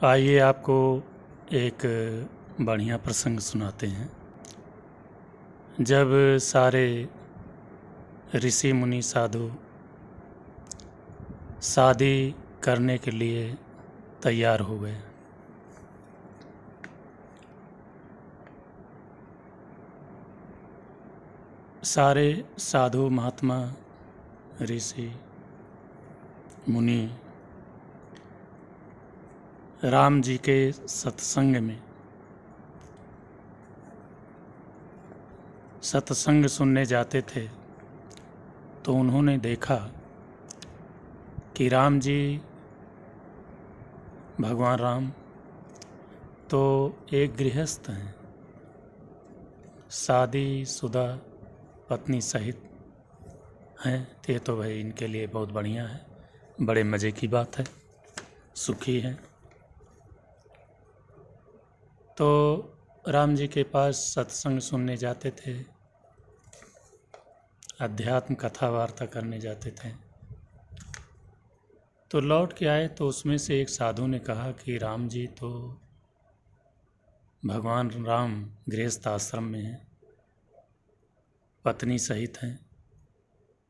आइए आपको एक बढ़िया प्रसंग सुनाते हैं। जब सारे ऋषि मुनि साधु शादी करने के लिए तैयार हो गए, सारे साधु महात्मा ऋषि मुनि राम जी के सत्संग में सत्संग सुनने जाते थे तो उन्होंने देखा कि राम जी, भगवान राम तो एक गृहस्थ हैं, शादीशुदा पत्नी सहित हैं। ये तो भाई इनके लिए बहुत बढ़िया है, बड़े मज़े की बात है, सुखी हैं। तो राम जी के पास सत्संग सुनने जाते थे, अध्यात्म कथा वार्ता करने जाते थे। तो लौट के आए तो उसमें से एक साधु ने कहा कि राम जी तो, भगवान राम गृहस्थ आश्रम में हैं, पत्नी सहित हैं,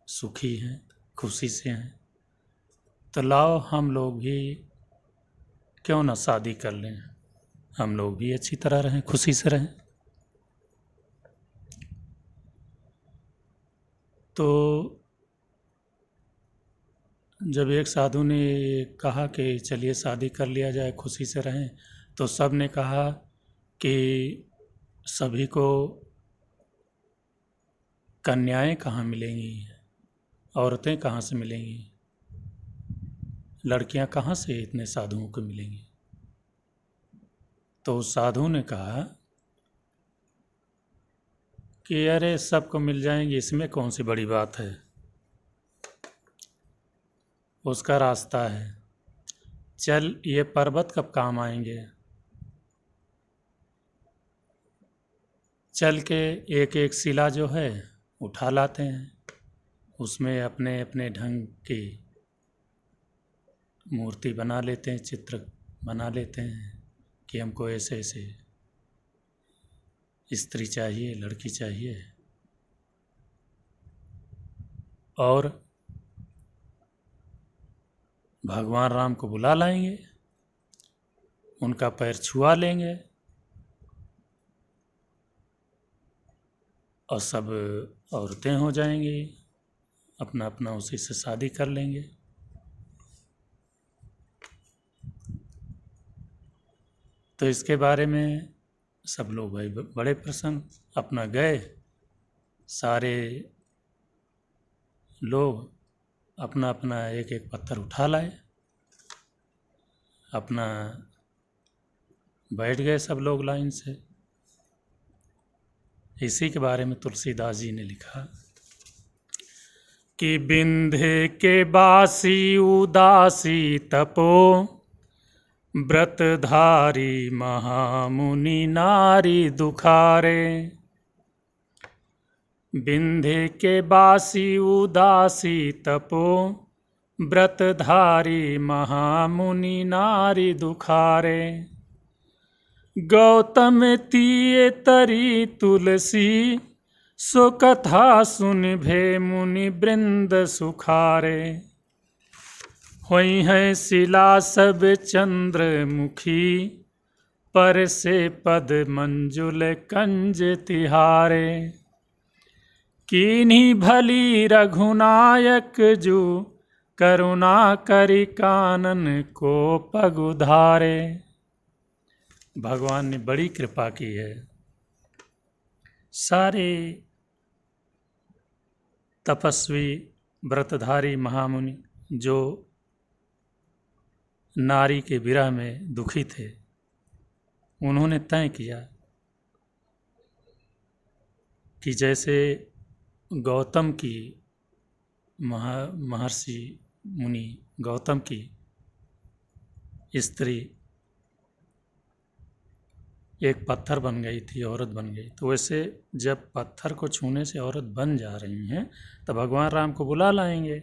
सुखी हैं, खुशी से हैं, तो लाओ हम लोग भी क्यों ना शादी कर लें, हम लोग भी अच्छी तरह रहें, खुशी से रहें। तो जब एक साधु ने कहा कि चलिए शादी कर लिया जाए, खुशी से रहें, तो सब ने कहा कि सभी को कन्याएं कहाँ मिलेंगी, औरतें कहाँ से मिलेंगी, लड़कियां कहाँ से इतने साधुओं को मिलेंगी। तो उस साधु ने कहा कि अरे सबको मिल जाएंगी, इसमें कौन सी बड़ी बात है, उसका रास्ता है, चल ये पर्वत कब काम आएंगे, चल के एक एक शिला जो है उठा लाते हैं, उसमें अपने अपने ढंग की मूर्ति बना लेते हैं, चित्र बना लेते हैं कि हमको ऐसे ऐसे स्त्री चाहिए, लड़की चाहिए, और भगवान राम को बुला लाएंगे, उनका पैर छुआ लेंगे और सब औरतें हो जाएंगी, अपना अपना उसी से शादी कर लेंगे। तो इसके बारे में सब लोग भाई बड़े प्रसन्न, अपना गए, सारे लोग अपना अपना एक एक पत्थर उठा लाए, अपना बैठ गए सब लोग लाइन से। इसी के बारे में तुलसीदास जी ने लिखा कि बिंध्य के बासी उदासी तपो, व्रतधारी महामुनि नारी दुखारे। बिंध्य के बासी उदासी तपो, व्रतधारी महामुनि नारी दुखारे। गौतम तिये तरी तुलसी, सो कथा सुन भे मुनि वृंद सुखारे। होई है शिला सब चंद्रमुखी, पर से पद मंजुल कंज तिहारे। कीन्ही भली रघुनायक जू, करुणा करि कानन को पग उधारे। भगवान ने बड़ी कृपा की है, सारे तपस्वी व्रतधारी महामुनि जो नारी के विरह में दुखी थे, उन्होंने तय किया कि जैसे गौतम की महर्षि मुनि गौतम की स्त्री एक पत्थर बन गई थी, औरत बन गई, तो वैसे जब पत्थर को छूने से औरत बन जा रही हैं तो भगवान राम को बुला लाएंगे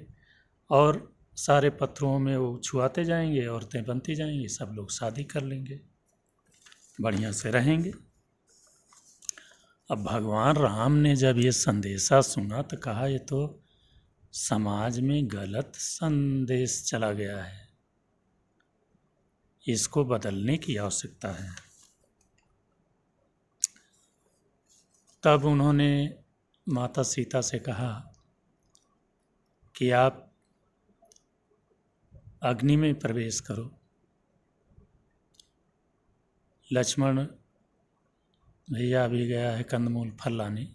और सारे पत्थरों में वो छुआते जाएंगे, औरतें बनती जाएंगी, सब लोग शादी कर लेंगे, बढ़िया से रहेंगे। अब भगवान राम ने जब ये संदेशा सुना तो कहा ये तो समाज में गलत संदेश चला गया है, इसको बदलने की आवश्यकता है। तब उन्होंने माता सीता से कहा कि आप अग्नि में प्रवेश करो। लक्ष्मण भैया अभी गया है कंदमूल फल लाने,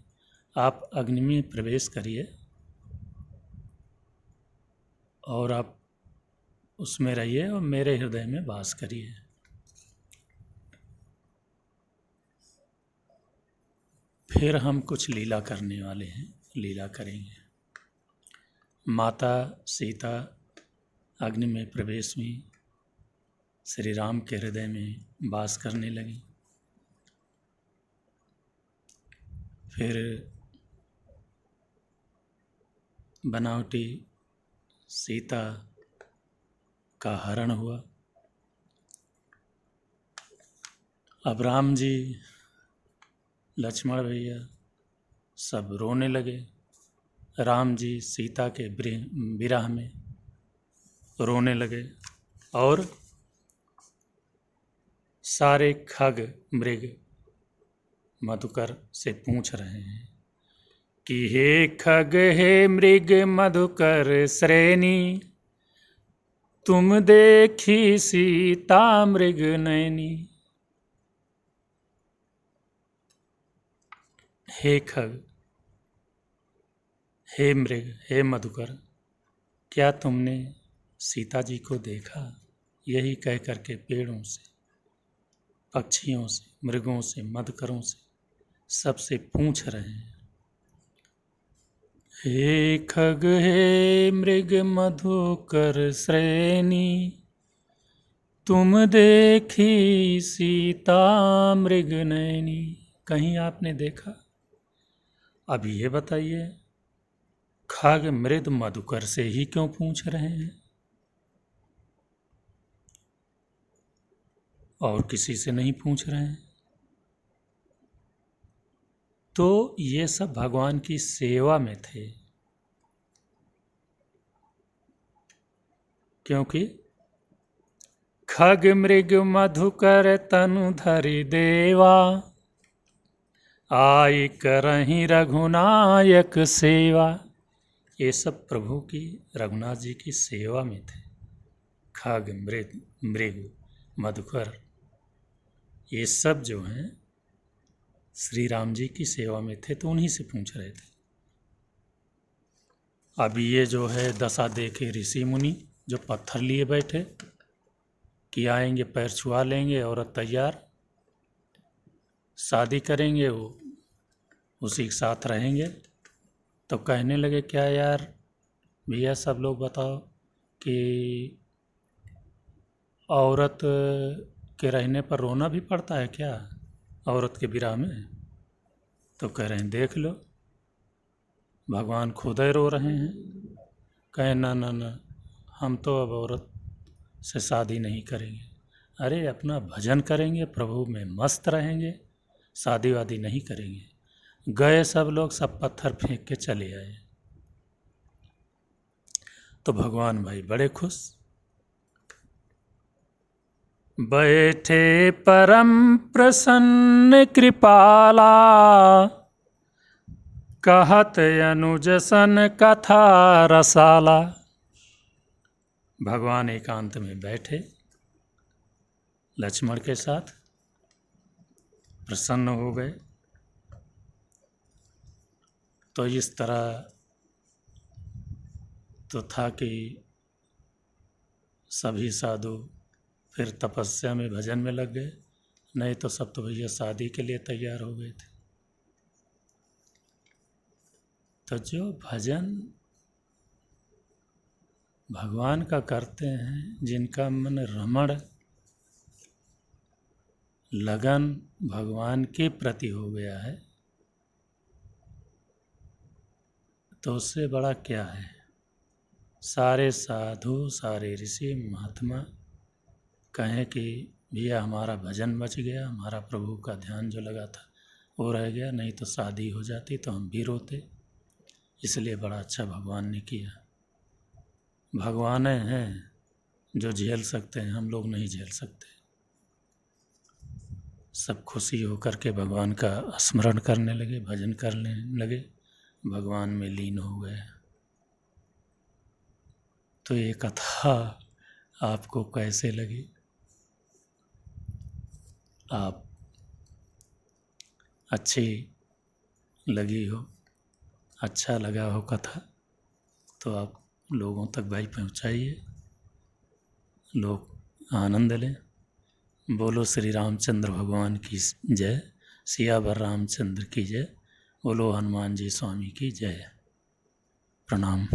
आप अग्नि में प्रवेश करिए और आप उसमें रहिए और मेरे हृदय में वास करिए। फिर हम कुछ लीला करने वाले हैं, लीला करेंगे। माता सीता अग्नि में प्रवेश हुई, श्री राम के हृदय में वास करने लगी। फिर बनावटी सीता का हरण हुआ। अब राम जी, लक्ष्मण भैया सब रोने लगे। राम जी सीता के विरह में रोने लगे और सारे खग मृग मधुकर से पूछ रहे हैं कि हे खग हे मृग मधुकर श्रेणी, तुम देखी सीता मृग नैनी। हे खग, हे मृग, हे मधुकर, क्या तुमने सीता जी को देखा? यही कह करके पेड़ों से, पक्षियों से, मृगों से, मधुकरों से सबसे पूछ रहे हैं। हे खग हे मृग मधुकर श्रेणी, तुम देखी सीता मृग नैनी। कहीं आपने देखा? अब ये बताइए, खग मृग मधुकर से ही क्यों पूछ रहे हैं और किसी से नहीं पूछ रहे हैं? तो ये सब भगवान की सेवा में थे, क्योंकि खग मृग मधुकर तनु धरि देवा, आई करहीं रघुनायक सेवा। ये सब प्रभु की, रघुनाथ जी की सेवा में थे। खग मृग मधुकर ये सब जो हैं श्री राम जी की सेवा में थे, तो उन्हीं से पूछ रहे थे। अभी ये जो है दशा देखे ऋषि मुनि जो पत्थर लिए बैठे कि आएंगे पैर छुआ लेंगे, औरत तैयार, शादी करेंगे, वो उसी के साथ रहेंगे। तो कहने लगे क्या यार भैया सब लोग बताओ कि औरत के रहने पर रोना भी पड़ता है क्या, औरत के विरह में? तो कह रहे हैं देख लो, भगवान खुद ही रो रहे हैं। कहे ना ना ना, हम तो अब औरत से शादी नहीं करेंगे। अरे अपना भजन करेंगे, प्रभु में मस्त रहेंगे, शादी वादी नहीं करेंगे। गए सब लोग, सब पत्थर फेंक के चले आए। तो भगवान भाई बड़े खुश, बैठे परम प्रसन्न कृपाला, कहत अनुज सन कथा रसाला। भगवान एकांत में बैठे लक्ष्मण के साथ, प्रसन्न हो गए। तो इस तरह तो था कि सभी साधु फिर तपस्या में, भजन में लग गए, नहीं तो सब तो भैया शादी के लिए तैयार हो गए थे। तो जो भजन भगवान का करते हैं, जिनका मन रमण लगन भगवान के प्रति हो गया है, तो उससे बड़ा क्या है। सारे साधु सारे ऋषि महात्मा कहें कि भैया हमारा भजन बच गया, हमारा प्रभु का ध्यान जो लगा था वो रह गया, नहीं तो शादी हो जाती तो हम भी रोते। इसलिए बड़ा अच्छा भगवान ने किया। भगवान हैं जो झेल सकते हैं, हम लोग नहीं झेल सकते। सब खुशी होकर के भगवान का स्मरण करने लगे, भजन करने लगे, भगवान में लीन हो गए। तो ये कथा आपको कैसे लगी? आप अच्छी लगी हो, अच्छा लगा हो कथा, तो आप लोगों तक भाई पहुंचाइए, लोग आनंद लें। बोलो श्री रामचंद्र भगवान की जय, सियावर रामचंद्र की जय, बोलो हनुमान जी स्वामी की जय। प्रणाम।